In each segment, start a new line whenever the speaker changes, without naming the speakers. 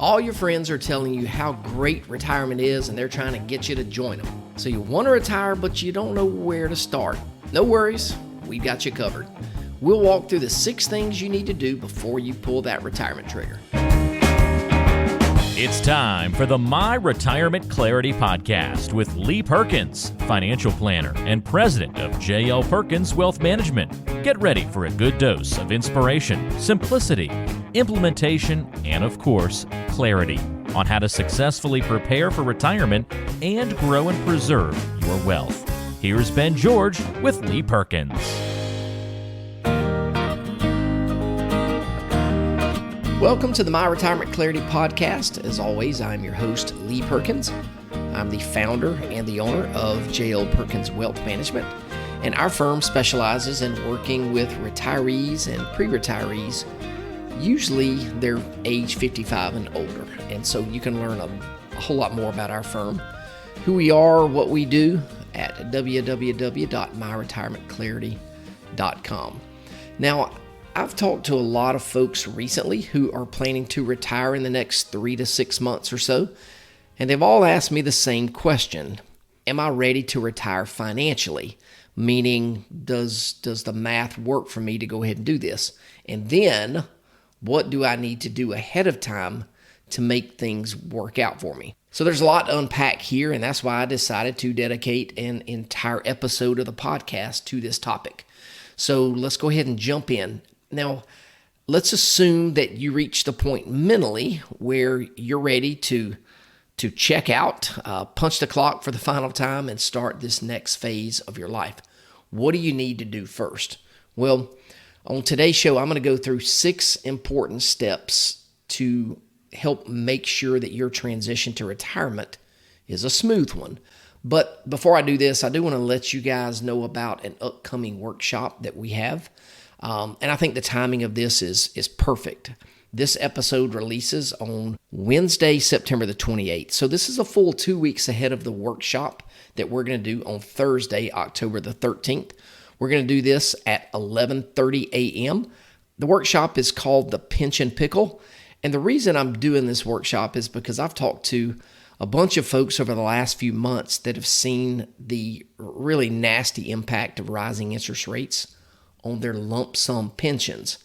All your friends are telling you how great retirement is and they're trying to get you to join them. So you want to retire, but you don't know where to start. No worries, we've got you covered. We'll walk through the 6 things you need to do before you pull that retirement trigger.
It's time for the My Retirement Clarity Podcast with Lee Perkins, financial planner and president of J.L. Perkins Wealth Management. Get ready for a good dose of inspiration, simplicity, implementation, and of course, clarity on how to successfully prepare for retirement and grow and preserve your wealth. Here's Ben George with Lee Perkins.
Welcome to the My Retirement Clarity Podcast. As always, I'm your host, Lee Perkins. I'm the founder and the owner of J.L. Perkins Wealth Management, and our firm specializes in working with retirees and pre-retirees. Usually they're age 55 and older, and so you can learn a whole lot more about our firm, who we are, what we do at www.myretirementclarity.com. Now, I've talked to a lot of folks recently who are planning to retire in the next 3 to 6 months or so, and they've all asked me the same question. Am I ready to retire financially? Meaning, does the math work for me to go ahead and do this? And then, what do I need to do ahead of time to make things work out for me? So there's a lot to unpack here, and that's why I decided to dedicate an entire episode of the podcast to this topic. So let's go ahead and jump in. Now, let's assume that you reach the point mentally where you're ready to check out, punch the clock for the final time, and start this next phase of your life. What do you need to do first? Well, on today's show, I'm going to go through 6 important steps to help make sure that your transition to retirement is a smooth one. But before I do this, I do want to let you guys know about an upcoming workshop that we have. And I think the timing of this is perfect. This episode releases on Wednesday, September the 28th. So this is a full 2 weeks ahead of the workshop that we're going to do on Thursday, October the 13th. We're going to do this at 11:30 a.m. The workshop is called the Pinch and Pickle. And the reason I'm doing this workshop is because I've talked to a bunch of folks over the last few months that have seen the really nasty impact of rising interest rates on their lump sum pensions.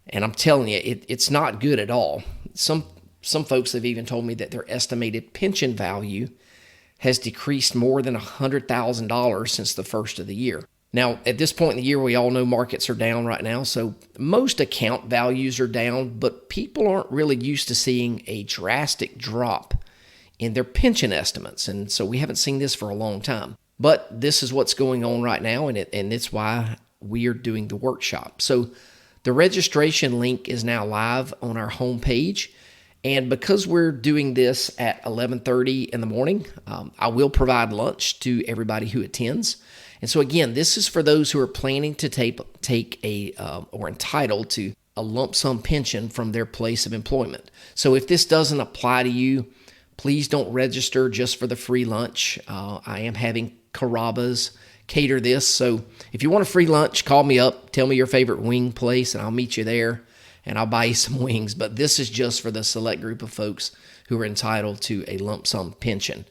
And I'm telling you, it's not good at all. Some folks have even told me that their estimated pension value has decreased more than $100,000 since the first of the year. Now, at this point in the year, we all know markets are down right now, so most account values are down, but people aren't really used to seeing a drastic drop in their pension estimates, and so we haven't seen this for a long time. But this is what's going on right now, and it's why we are doing the workshop. So the registration link is now live on our homepage. And because we're doing this at 11:30 in the morning, I will provide lunch to everybody who attends. And so again, this is for those who are planning to take or entitled to a lump sum pension from their place of employment. So if this doesn't apply to you, please don't register just for the free lunch. I am having Carrabba's cater this. So if you want a free lunch, call me up, tell me your favorite wing place, and I'll meet you there and I'll buy you some wings. But this is just for the select group of folks who are entitled to a lump sum pension.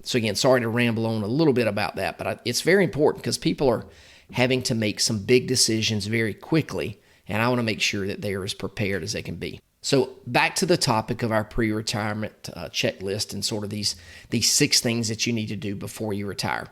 So again, sorry to ramble on a little bit about that, but it's very important because people are having to make some big decisions very quickly, and I want to make sure that they are as prepared as they can be. So back to the topic of our pre-retirement checklist and sort of these 6 things that you need to do before you retire.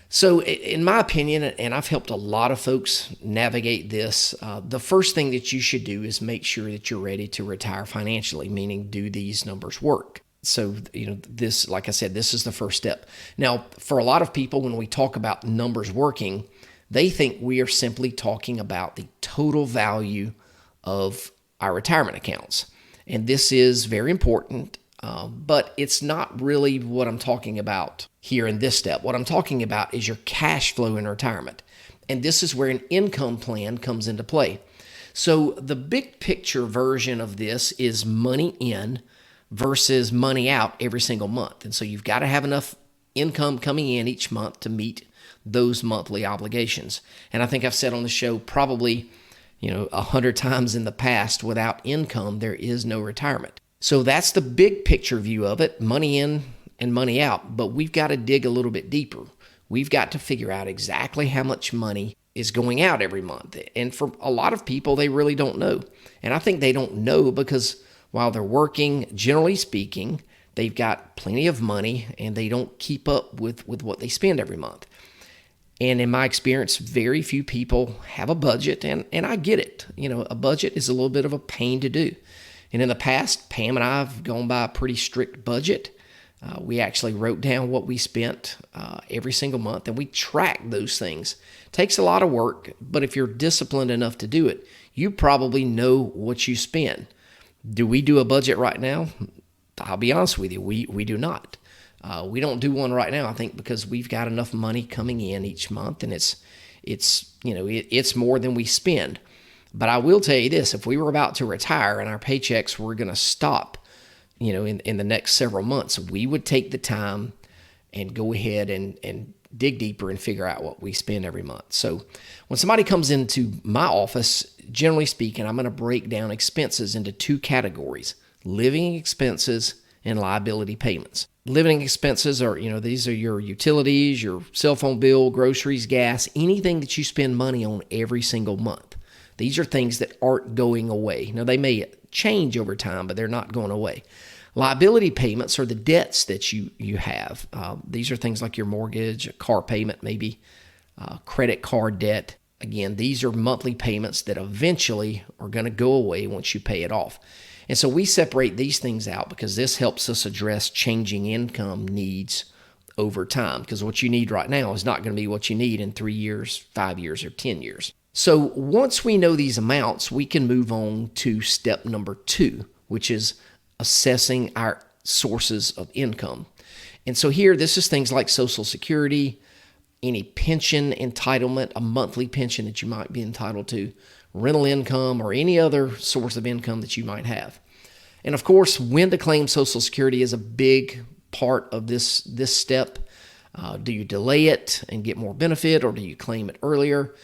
So in my opinion, and I've helped a lot of folks navigate this, the first thing that you should do is make sure that you're ready to retire financially, meaning do these numbers work? So, this, like I said, this is the first step. Now, for a lot of people, when we talk about numbers working, they think we are simply talking about the total value of our retirement accounts. And this is very important, but it's not really what I'm talking about here in this step. What I'm talking about is your cash flow in retirement. And this is where an income plan comes into play. So the big picture version of this is money in versus money out every single month. And so you've got to have enough income coming in each month to meet those monthly obligations. And I think I've said on the show probably 100 times in the past, without income, there is no retirement. So that's the big picture view of it, money in and money out. But we've got to dig a little bit deeper. We've got to figure out exactly how much money is going out every month. And for a lot of people, they really don't know. And I think they don't know because while they're working, generally speaking, they've got plenty of money and they don't keep up with what they spend every month. And in my experience, very few people have a budget, and I get it. A budget is a little bit of a pain to do. And in the past, Pam and I have gone by a pretty strict budget. We actually wrote down what we spent every single month, and we tracked those things. It takes a lot of work, but if you're disciplined enough to do it, you probably know what you spend. Do we do a budget right now? I'll be honest with you, we do not. We don't do one right now, I think, because we've got enough money coming in each month, and it's more than we spend. But I will tell you this: if we were about to retire and our paychecks were going to stop, in the next several months, we would take the time and go ahead and dig deeper and figure out what we spend every month. So when somebody comes into my office, generally speaking, I'm going to break down expenses into two categories: living expenses and liability payments. Living expenses are, these are your utilities, your cell phone bill, groceries, gas, anything that you spend money on every single month. These are things that aren't going away. Now, they may change over time, but they're not going away. Liability payments are the debts that you have. These are things like your mortgage, a car payment, maybe credit card debt. Again, these are monthly payments that eventually are going to go away once you pay it off. And so we separate these things out because this helps us address changing income needs over time, because what you need right now is not going to be what you need in 3 years, 5 years, or 10 years. So once we know these amounts, we can move on to step number 2, which is assessing our sources of income. And so here, this is things like Social Security, any pension entitlement, a monthly pension that you might be entitled to, rental income, or any other source of income that you might have. And of course, when to claim Social Security is a big part of this step. Do you delay it and get more benefit, or do you claim it earlier?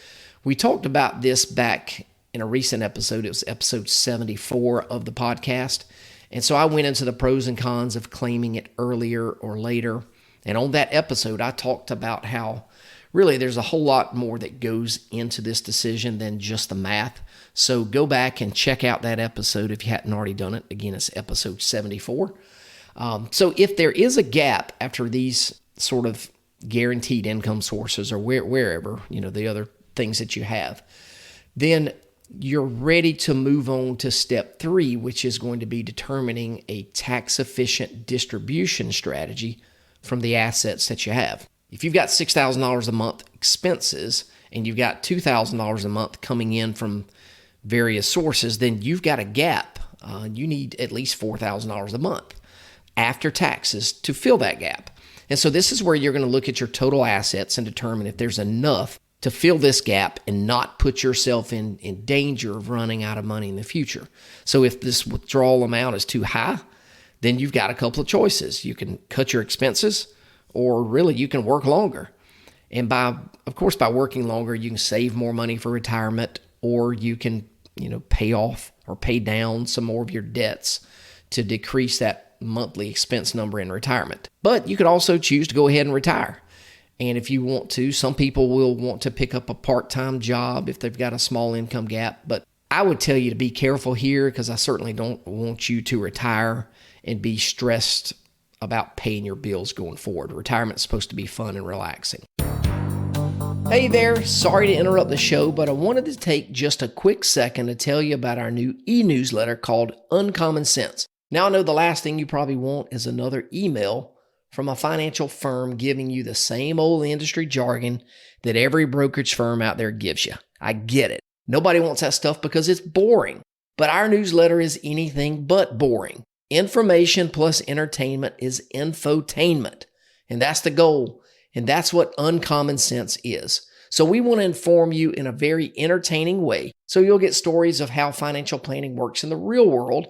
We talked about this back in a recent episode. It was episode 74 of the podcast. And so I went into the pros and cons of claiming it earlier or later. And on that episode, I talked about how really there's a whole lot more that goes into this decision than just the math. So go back and check out that episode if you hadn't already done it. Again, it's episode 74. So if there is a gap after these sort of guaranteed income sources or wherever, the other things that you have, then you're ready to move on to step 3, which is going to be determining a tax-efficient distribution strategy from the assets that you have. If you've got $6,000 a month expenses and you've got $2,000 a month coming in from various sources, then you've got a gap. You need at least $4,000 a month after taxes to fill that gap. And so this is where you're going to look at your total assets and determine if there's enough to fill this gap and not put yourself in danger of running out of money in the future. So if this withdrawal amount is too high, then you've got a couple of choices. You can cut your expenses, or really you can work longer. And by working longer, you can save more money for retirement, or you can, pay off or pay down some more of your debts to decrease that monthly expense number in retirement. But you could also choose to go ahead and retire. And if you want to, some people will want to pick up a part-time job if they've got a small income gap. But I would tell you to be careful here, because I certainly don't want you to retire and be stressed about paying your bills going forward. Retirement's supposed to be fun and relaxing. Hey there, sorry to interrupt the show, but I wanted to take just a quick second to tell you about our new e-newsletter called Uncommon Sense. Now I know the last thing you probably want is another email from a financial firm giving you the same old industry jargon that every brokerage firm out there gives you. I get it. Nobody wants that stuff because it's boring. But our newsletter is anything but boring. Information plus entertainment is infotainment. And that's the goal. And that's what Uncommon Sense is. So we want to inform you in a very entertaining way, so you'll get stories of how financial planning works in the real world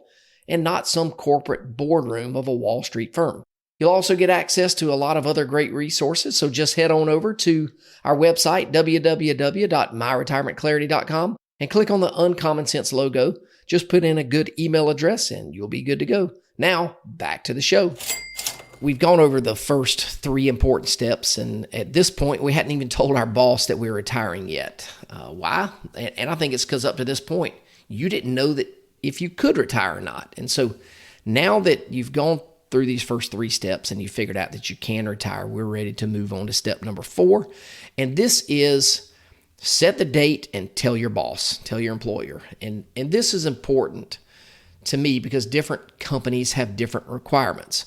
and not some corporate boardroom of a Wall Street firm. You'll also get access to a lot of other great resources, so just head on over to our website, www.myretirementclarity.com, and click on the Uncommon Sense logo. Just put in a good email address and you'll be good to go. Now, back to the show. We've gone over the first 3 important steps, and at this point, we hadn't even told our boss that we were retiring yet. Why? And I think it's because up to this point, you didn't know that if you could retire or not. And so now that you've gone through these first 3 steps and you figured out that you can retire, we're ready to move on to step number 4. And this is set the date and tell your boss, tell your employer. And this is important to me because different companies have different requirements.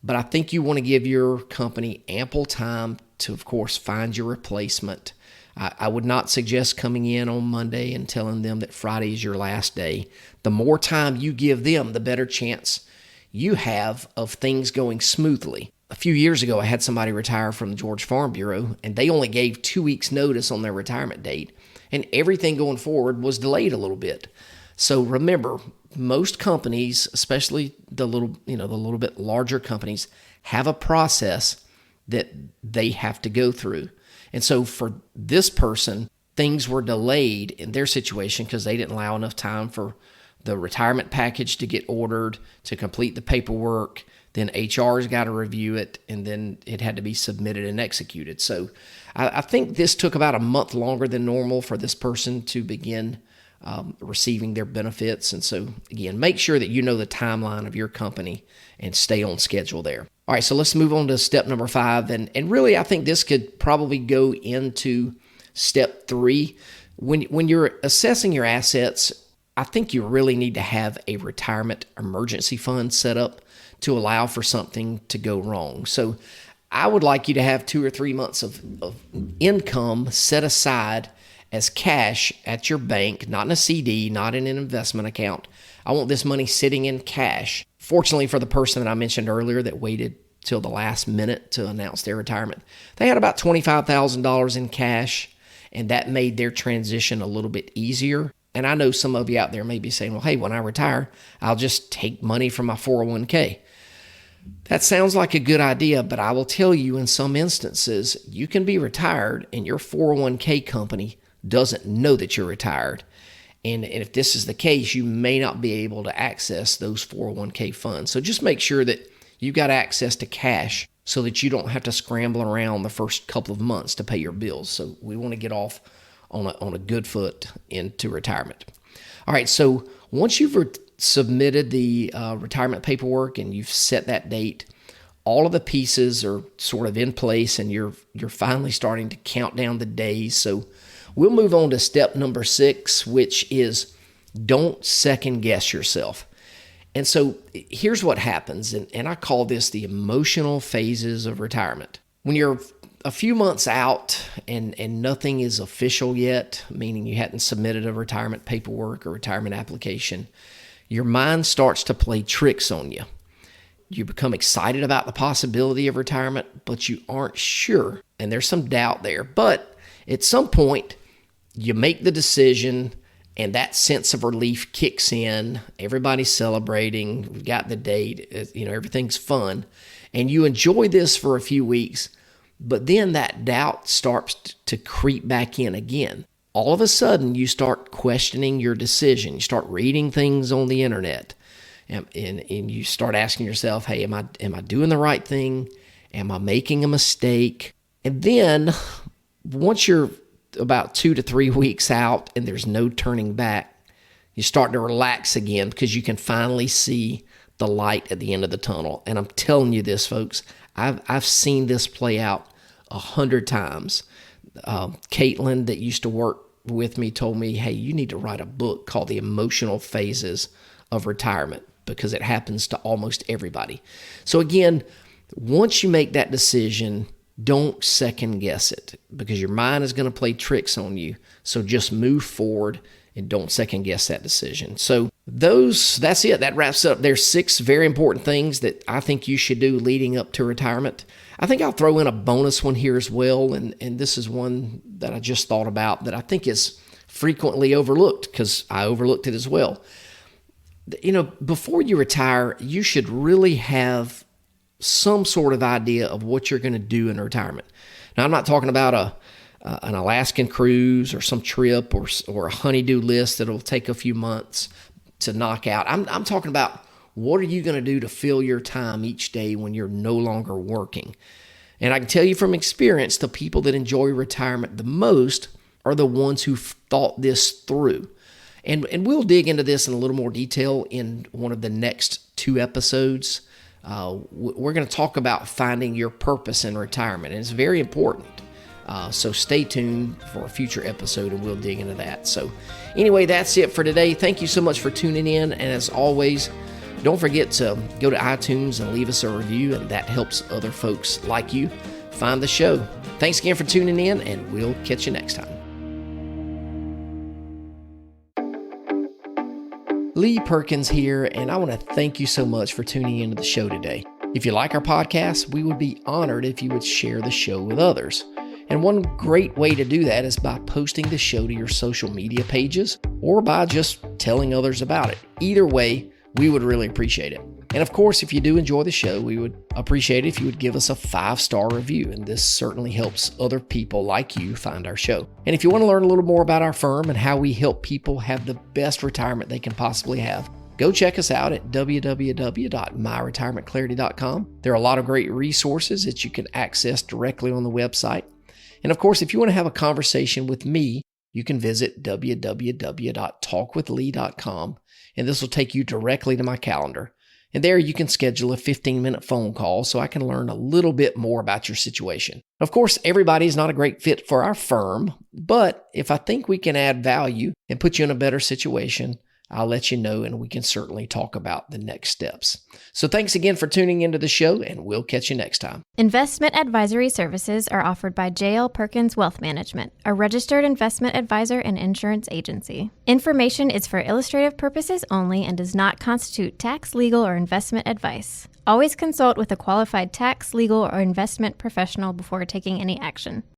But I think you want to give your company ample time to, of course, find your replacement. I would not suggest coming in on Monday and telling them that Friday is your last day. The more time you give them, the better chance you have of things going smoothly. A few years ago, I had somebody retire from the Georgia Farm Bureau, and they only gave 2 weeks' notice on their retirement date, and everything going forward was delayed a little bit. So remember, most companies, especially the little bit larger companies, have a process that they have to go through. And so for this person, things were delayed in their situation because they didn't allow enough time for the retirement package to get ordered, to complete the paperwork. Then HR's got to review it, and then it had to be submitted and executed. So I think this took about a month longer than normal for this person to begin receiving their benefits. And so, again, make sure that you know the timeline of your company and stay on schedule there. All right, so let's move on to step number 5. And really, I think this could probably go into step 3. When you're assessing your assets, I think you really need to have a retirement emergency fund set up to allow for something to go wrong. So I would like you to have 2 or 3 months of income set aside as cash at your bank, not in a CD, not in an investment account. I want this money sitting in cash. Fortunately for the person that I mentioned earlier that waited till the last minute to announce their retirement, they had about $25,000 in cash, and that made their transition a little bit easier. And I know some of you out there may be saying, well, hey, when I retire, I'll just take money from my 401k. That sounds like a good idea, but I will tell you in some instances, you can be retired and your 401k company doesn't know that you're retired. And if this is the case, you may not be able to access those 401k funds. So just make sure that you've got access to cash so that you don't have to scramble around the first couple of months to pay your bills. So we want to get off on a good foot into retirement. All right, so once you've submitted the retirement paperwork and you've set that date, all of the pieces are sort of in place and you're finally starting to count down the days. So we'll move on to step number 6, which is don't second guess yourself. And so here's what happens, and I call this the emotional phases of retirement. When you're a few months out and nothing is official yet, meaning you hadn't submitted a retirement paperwork or retirement application, your mind starts to play tricks on you. You become excited about the possibility of retirement, but you aren't sure, and there's some doubt there. But at some point, you make the decision, and that sense of relief kicks in. Everybody's celebrating. We've got the date. Everything's fun. And you enjoy this for a few weeks, but then that doubt starts to creep back in again. All of a sudden, you start questioning your decision. You start reading things on the internet, and you start asking yourself, hey, am I doing the right thing? Am I making a mistake? And then once you're about 2 to 3 weeks out and there's no turning back, you start to relax again because you can finally see the light at the end of the tunnel. And I'm telling you this, folks, I've seen this play out 100 times. Caitlin, that used to work with me, told me, hey, you need to write a book called The Emotional Phases of Retirement because it happens to almost everybody. So again, once you make that decision, don't second guess it because your mind is going to play tricks on you. So just move forward and don't second guess that decision. So that's it. That wraps up. There's 6 very important things that I think you should do leading up to retirement. I think I'll throw in a bonus one here as well. And this is one that I just thought about that I think is frequently overlooked because I overlooked it as well. Before you retire, you should really have some sort of idea of what you're going to do in retirement. Now, I'm not talking about an Alaskan cruise or some trip or a honeydew list that'll take a few months. to knock out. I'm talking about what are you going to do to fill your time each day when you're no longer working. And I can tell you from experience, the people that enjoy retirement the most are the ones who've thought this through. And we'll dig into this in a little more detail in one of the next 2 episodes. We're going to talk about finding your purpose in retirement, and it's very important. So stay tuned for a future episode, and we'll dig into that. So anyway, that's it for today. Thank you so much for tuning in. And as always, don't forget to go to iTunes and leave us a review, and that helps other folks like you find the show. Thanks again for tuning in, and we'll catch you next time. Lee Perkins here, and I want to thank you so much for tuning into the show today. If you like our podcast, we would be honored if you would share the show with others. And one great way to do that is by posting the show to your social media pages or by just telling others about it. Either way, we would really appreciate it. And of course, if you do enjoy the show, we would appreciate it if you would give us a 5-star review, and this certainly helps other people like you find our show. And if you want to learn a little more about our firm and how we help people have the best retirement they can possibly have, go check us out at www.myretirementclarity.com. There are a lot of great resources that you can access directly on the website. And of course, if you want to have a conversation with me, you can visit www.talkwithlee.com, and this will take you directly to my calendar. And there you can schedule a 15-minute phone call so I can learn a little bit more about your situation. Of course, everybody is not a great fit for our firm, but if I think we can add value and put you in a better situation, I'll let you know, and we can certainly talk about the next steps. So thanks again for tuning into the show, and we'll catch you next time.
Investment advisory services are offered by J.L. Perkins Wealth Management, a registered investment advisor and insurance agency. Information is for illustrative purposes only and does not constitute tax, legal, or investment advice. Always consult with a qualified tax, legal, or investment professional before taking any action.